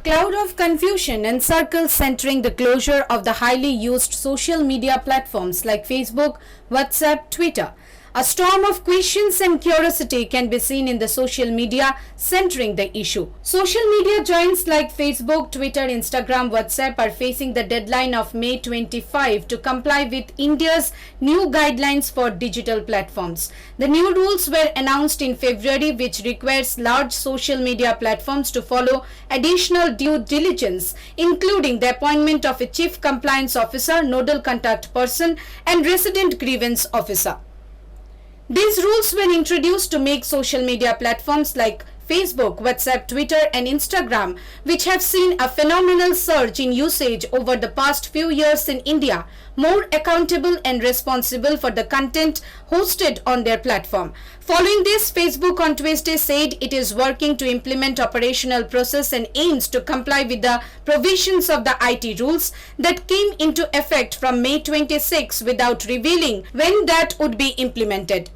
cloud of confusion encircles centering the closure of the highly used social media platforms like Facebook, WhatsApp, Twitter. A storm of questions and curiosity can be seen in the social media centering the issue. Social media giants like Facebook, Twitter, Instagram, WhatsApp are facing the deadline of May 25 to comply with India's new guidelines for digital platforms. The new rules were announced in February, which requires large social media platforms to follow additional due diligence, including the appointment of a chief compliance officer, nodal contact person, and resident grievance officer. These rules were introduced to make social media platforms like Facebook, WhatsApp, Twitter, and Instagram, which have seen a phenomenal surge in usage over the past few years in India, more accountable and responsible for the content hosted on their platform. Following this, Facebook on Tuesday said it is working to implement operational process and aims to comply with the provisions of the IT rules that came into effect from May 26 without revealing when that would be implemented.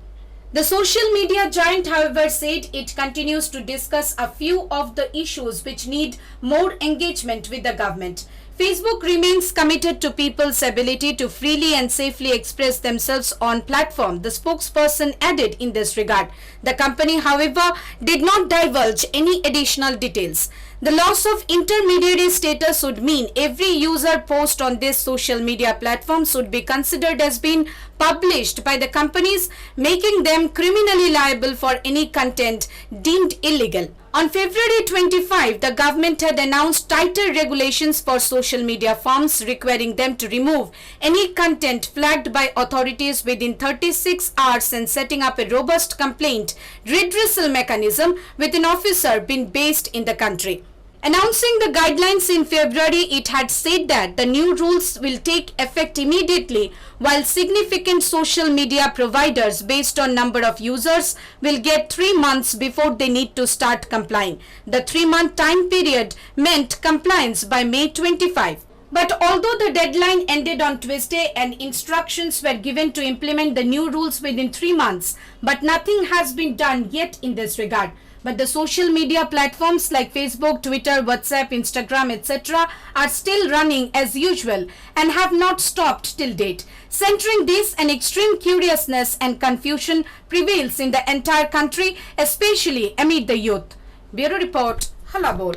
The social media giant, however, said it continues to discuss a few of the issues which need more engagement with the government. Facebook remains committed to people's ability to freely and safely express themselves on platform, the spokesperson added in this regard. The company, however, did not divulge any additional details. The loss of intermediary status would mean every user post on this social media platform should be considered as being published by the companies, making them criminally liable for any content deemed illegal. On February 25, the government had announced tighter regulations for social media firms, requiring them to remove any content flagged by authorities within 36 hours and setting up a robust complaint redressal mechanism with an officer being based in the country. Announcing the guidelines in February, it had said that the new rules will take effect immediately, while significant social media providers based on number of users will get 3 months before they need to start complying. The 3-month time period meant compliance by May 25. But although the deadline ended on Tuesday and instructions were given to implement the new rules within 3 months, but nothing has been done yet in this regard. But the social media platforms like Facebook, Twitter, WhatsApp, Instagram, etc. are still running as usual and have not stopped till date. Centering this, an extreme curiousness and confusion prevails in the entire country, especially amid the youth. Bureau Report, Halla Bol.